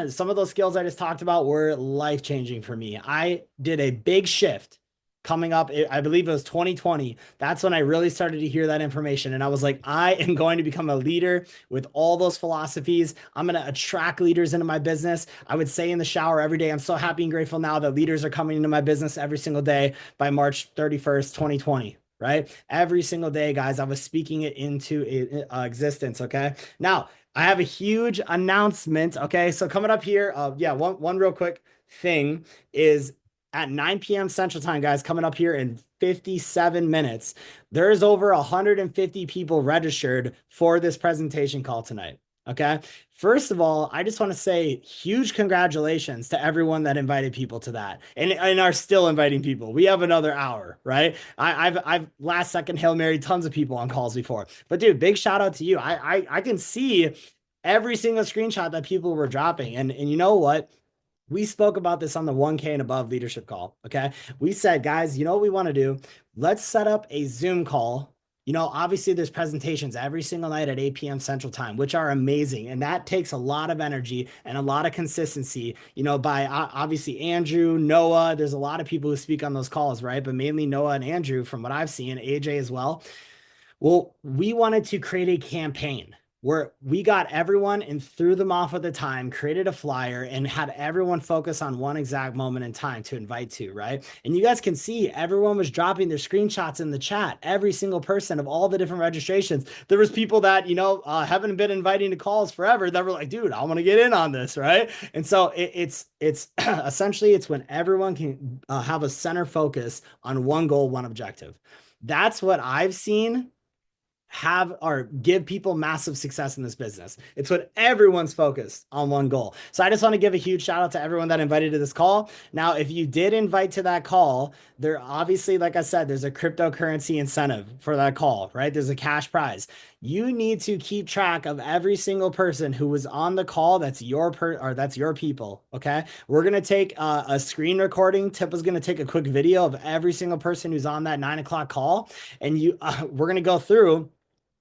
Some of those skills I just talked about were life-changing for me. I did a big shift coming up. I believe it was 2020. That's when I really started to hear that information. And I was like, I am going to become a leader with all those philosophies. I'm going to attract leaders into my business. I would say in the shower every day, I'm so happy and grateful now that leaders are coming into my business every single day by March 31st, 2020. Right? Every single day, guys, I was speaking it into existence. Okay. Now, I have a huge announcement. Okay. So coming up here, one real quick thing is at 9 p.m. Central Time, guys, coming up here in 57 minutes. There's over 150 people registered for this presentation call tonight. Okay. First of all, I just want to say huge congratulations to everyone that invited people to that and are still inviting people. We have another hour, right? I've last second Hail Mary tons of people on calls before. But dude, big shout out to you. I can see every single screenshot that people were dropping. And you know what? We spoke about this on the 1K and above leadership call. Okay. We said, guys, you know what we want to do? Let's set up a Zoom call. Obviously there's presentations every single night at 8 p.m. Central Time, which are amazing. And that takes a lot of energy and a lot of consistency, by obviously Andrew, Noah. There's a lot of people who speak on those calls, right? But mainly Noah and Andrew, from what I've seen, AJ as well. Well, we wanted to create a campaign where we got everyone and threw them off at the time, created a flyer, and had everyone focus on one exact moment in time to invite to, right? And you guys can see everyone was dropping their screenshots in the chat, every single person of all the different registrations. There was people that, haven't been inviting to calls forever that were like, dude, I want to get in on this, right? And so it's essentially, it's when everyone can have a center focus on one goal, one objective. That's what I've seen have or give people massive success in this business. It's what everyone's focused on one goal. So I just want to give a huge shout out to everyone that invited to this call. Now, if you did invite to that call, there obviously, like I said, there's a cryptocurrency incentive for that call, right? There's a cash prize. You need to keep track of every single person who was on the call. That's your that's your people. Okay. We're going to take a screen recording. Tip is going to take a quick video of every single person who's on that 9 o'clock call. And we're going to go through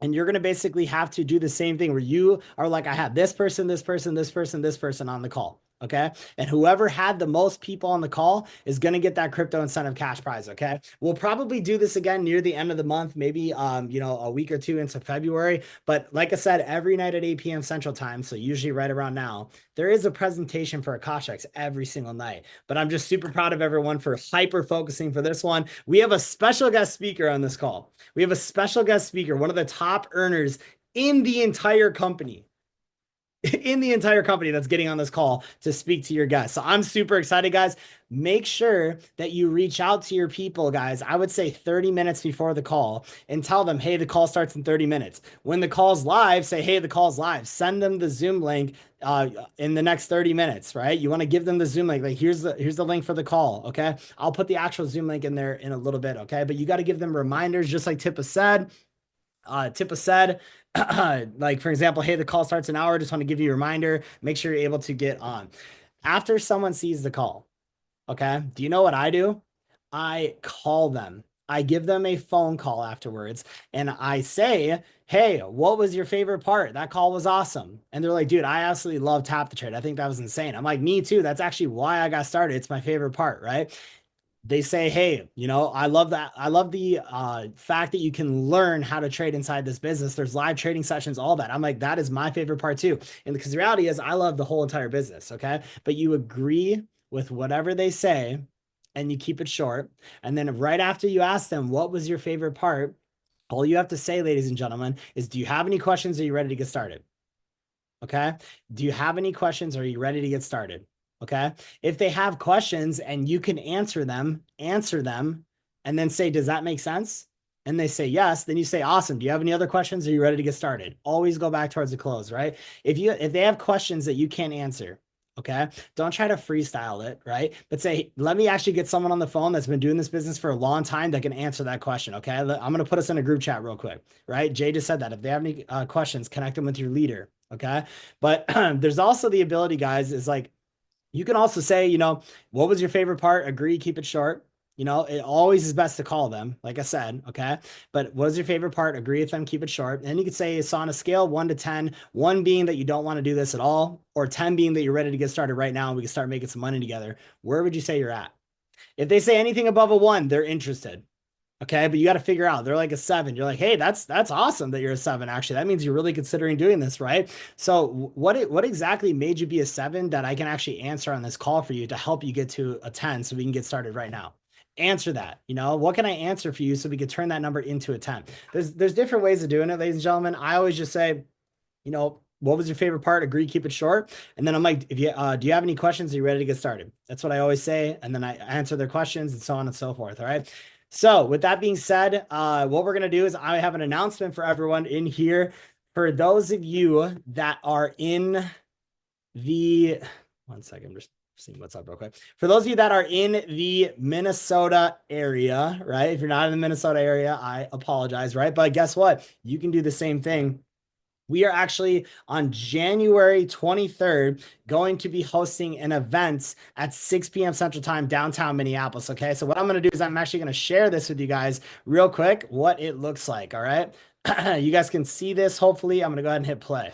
and you're going to basically have to do the same thing where you are like, I have this person, this person, this person, this person on the call. Okay. And whoever had the most people on the call is going to get that crypto incentive cash prize. Okay. We'll probably do this again near the end of the month, maybe, a week or two into February. But like I said, every night at 8 p.m. Central Time, so usually right around now, there is a presentation for Akashics every single night. But I'm just super proud of everyone for hyper focusing for this one. We have a special guest speaker on this call. We have a special guest speaker, one of the top earners in the entire company. In the entire company that's getting on this call to speak to your guests. So I'm super excited, guys. Make sure that you reach out to your people, guys. I would say 30 minutes before the call and tell them, hey, the call starts in 30 minutes. When the call's live, say, hey, the call's live. Send them the Zoom link in the next 30 minutes, right? You want to give them the Zoom link. Like, here's the link for the call. Okay. I'll put the actual Zoom link in there in a little bit. Okay. But you got to give them reminders, just like Tippa said. Like, for example, hey, the call starts an hour. Just want to give you a reminder. Make sure you're able to get on. After someone sees the call, okay, do you know what I do? I call them. I give them a phone call afterwards and I say, hey, what was your favorite part? That call was awesome. And they're like, dude, I absolutely love Tap the Trade. I think that was insane. I'm like, me too. That's actually why I got started. It's my favorite part, right? They say, hey, I love that. I love the fact that you can learn how to trade inside this business. There's live trading sessions, all that. I'm like, that is my favorite part too. And because the reality is, I love the whole entire business. Okay. But you agree with whatever they say and you keep it short. And then right after you ask them, what was your favorite part? All you have to say, ladies and gentlemen, is do you have any questions? Are you ready to get started? Okay. Do you have any questions? Are you ready to get started? Okay. If they have questions and you can answer them, and then say, does that make sense? And they say yes, then you say, awesome. Do you have any other questions? Are you ready to get started? Always go back towards the close, right? If they have questions that you can't answer, okay, don't try to freestyle it, right? But say, let me actually get someone on the phone that's been doing this business for a long time that can answer that question. Okay. I'm going to put us in a group chat real quick, right? Jay just said that if they have any questions, connect them with your leader. Okay. But there's also the ability, guys, is like, you can also say, what was your favorite part? Agree, keep it short. It always is best to call them, like I said, okay? But what is your favorite part? Agree with them, keep it short. And you could say it's on a scale 1 to 10, 1 being that you don't want to do this at all, or 10 being that you're ready to get started right now and we can start making some money together. Where would you say you're at? If they say anything above a 1, they're interested. Okay, but you got to figure out they're like a 7. You're like, hey, that's awesome that you're a 7. Actually, that means you're really considering doing this, right? So what exactly made you be a 7 that I can actually answer on this call for you to help you get to a 10 so we can get started right now? Answer that. What can I answer for you so we can turn that number into a 10? There's different ways of doing it, ladies and gentlemen. I always just say, what was your favorite part? Agree, keep it short. And then I'm like, if you do you have any questions? Are you ready to get started? That's what I always say. And then I answer their questions and so on and so forth. All right. So with that being said, what we're going to do is I have an announcement for everyone in here. For those of you that are in the, one second, I'm just seeing what's up real quick. For those of you that are in the Minnesota area, right? If you're not in the Minnesota area, I apologize, right? But guess what? You can do the same thing. We are actually on January 23rd going to be hosting an event at 6 p.m. Central Time downtown Minneapolis. Okay. So what I'm going to do is I'm actually going to share this with you guys real quick, what it looks like. All right. You guys can see this. Hopefully I'm going to go ahead and hit play.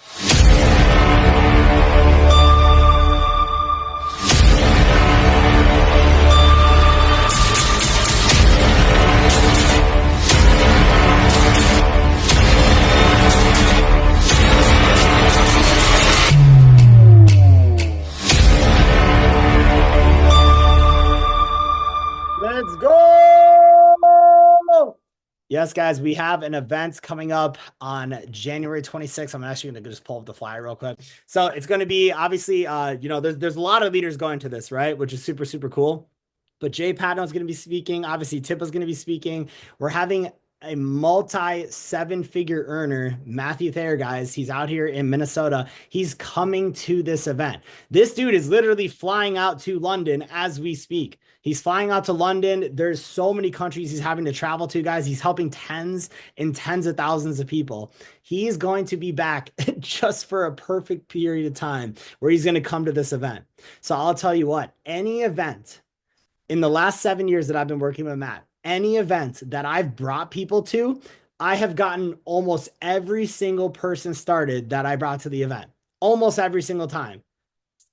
Let's go. Yes, guys, we have an event coming up on January 26th. I'm actually going to just pull up the flyer real quick. So it's going to be obviously, there's a lot of leaders going to this, right? Which is super, super cool. But Jay Patton is going to be speaking. Obviously, Tippa's going to be speaking. We're having a multi 7-figure earner, Matthew Thayer, guys. He's out here in Minnesota. He's coming to this event. This dude is literally flying out to London as we speak. He's flying out to London. There's so many countries he's having to travel to, guys. He's helping tens and tens of thousands of people. He's going to be back just for a perfect period of time where he's going to come to this event. So I'll tell you what, any event in the last 7 years that I've been working with Matt, any event that I've brought people to, I have gotten almost every single person started that I brought to the event. Almost every single time.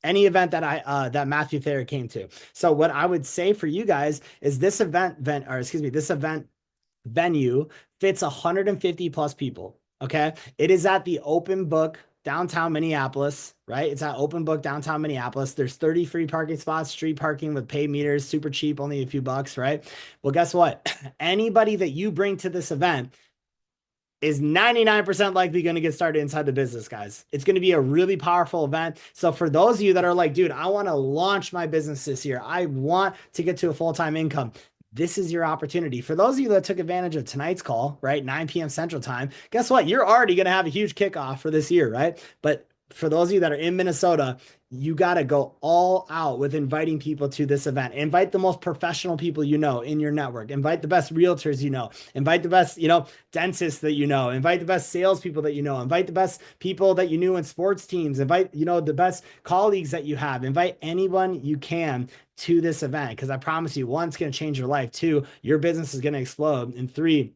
any event that that Matthew Thayer came to. So what I would say for you guys is this this event venue fits 150 plus people. Okay. It is at the Open Book downtown Minneapolis, right? It's at Open Book downtown Minneapolis. There's 30 free parking spots, street parking with paid meters, super cheap, only a few bucks, right? Well, guess what? Anybody that you bring to this event is 99% likely going to get started inside the business, guys. It's going to be a really powerful event. So for those of you that are like, dude, I want to launch my business this year, I want to get to a full-time income, this is your opportunity. For those of you that took advantage of tonight's call, right, 9 p.m. Central Time, guess what? You're already going to have a huge kickoff for this year, right? But for those of you that are in Minnesota, you got to go all out with inviting people to this event. Invite the most professional people you know in your network. Invite the best realtors you know. Invite the best, dentists that you know. Invite the best salespeople that you know. Invite the best people that you knew in sports teams. Invite, the best colleagues that you have. Invite anyone you can to this event, because I promise you, one, it's going to change your life. Two, your business is going to explode. And three,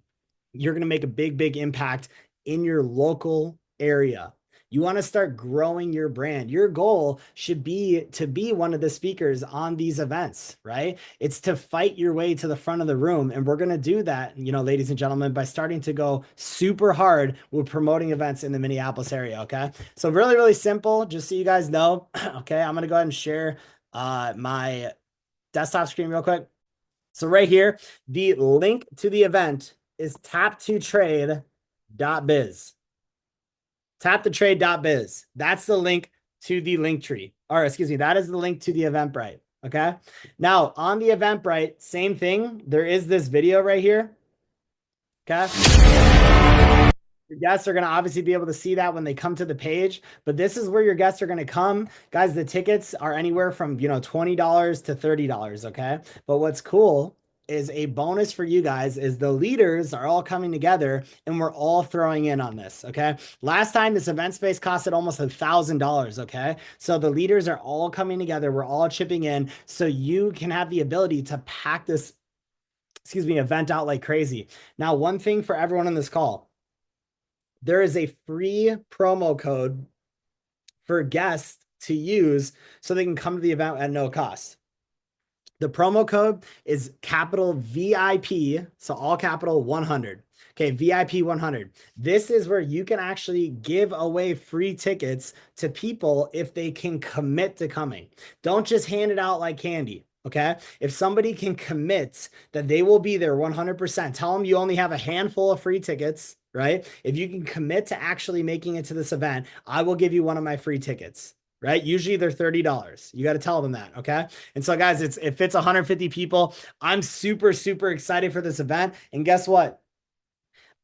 you're going to make a big, big impact in your local area. You want to start growing your brand. Your goal should be to be one of the speakers on these events, right? It's to fight your way to the front of the room. And we're going to do that, ladies and gentlemen, by starting to go super hard with promoting events in the Minneapolis area. Okay. So really, really simple, just so you guys know. Okay. I'm going to go ahead and share my desktop screen real quick. So right here, the link to the event is tap2trade.biz. Tap2trade.biz. That's the link to the link tree. Or excuse me, that is the link to the Eventbrite. Okay. Now on the Eventbrite, same thing. There is this video right here. Okay. Your guests are going to obviously be able to see that when they come to the page, but this is where your guests are going to come. Guys, the tickets are anywhere from, $20 to $30. Okay. But what's cool is a bonus for you guys is the leaders are all coming together and we're all throwing in on this. Okay. Last time this event space costed almost $1,000. Okay. So the leaders are all coming together. We're all chipping in so you can have the ability to pack this, event out like crazy. Now, one thing for everyone on this call, there is a free promo code for guests to use so they can come to the event at no cost. The promo code is capital VIP, so all capital 100. Okay, VIP 100. This is where you can actually give away free tickets to people if they can commit to coming. Don't just hand it out like candy. Okay. If somebody can commit that they will be there 100%, tell them you only have a handful of free tickets, right? If you can commit to actually making it to this event, I will give you one of my free tickets, right? Usually they're $30. You got to tell them that. Okay. And so guys, it fits 150 people. I'm super, super excited for this event. And guess what?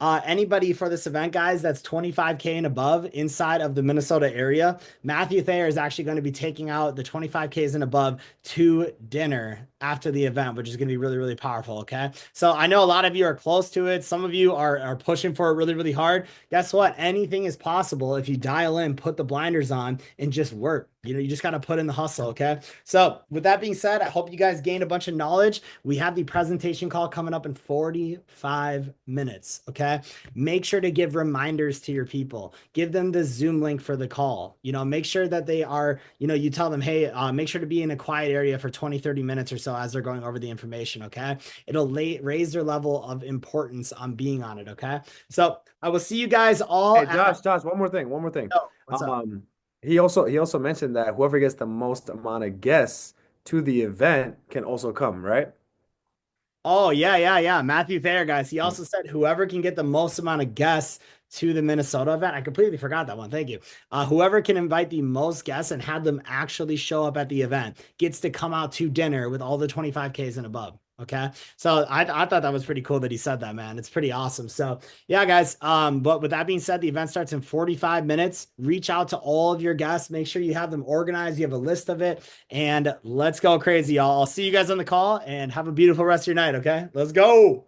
Anybody for this event, guys, that's 25K and above inside of the Minnesota area, Matthew Thayer is actually going to be taking out the 25Ks and above to dinner after the event, which is going to be really, really powerful. Okay. So I know a lot of you are close to it. Some of you are pushing for it really, really hard. Guess what? Anything is possible if you dial in, put the blinders on, and just work. You just got to put in the hustle. Okay. So with that being said, I hope you guys gained a bunch of knowledge. We have the presentation call coming up in 45 minutes. Okay. Make sure to give reminders to your people. Give them the Zoom link for the call. Make sure that they are, you tell them, hey, make sure to be in a quiet area for 20, 30 minutes or so as they're going over the information. Okay. It'll raise their level of importance on being on it. Okay. So I will see you guys all. Hey, Josh, one more thing. Oh, what's up? He also mentioned that whoever gets the most amount of guests to the event can also come, right? Oh, yeah. Matthew Thayer, guys. He also said whoever can get the most amount of guests to the Minnesota event. I completely forgot that one. Thank you. Whoever can invite the most guests and have them actually show up at the event gets to come out to dinner with all the 25Ks and above. Okay. So I thought that was pretty cool that he said that, man. It's pretty awesome. So yeah, guys. But with that being said, the event starts in 45 minutes. Reach out to all of your guests. Make sure you have them organized. You have a list of it, and let's go crazy, y'all. I'll see you guys on the call and have a beautiful rest of your night. Okay. Let's go.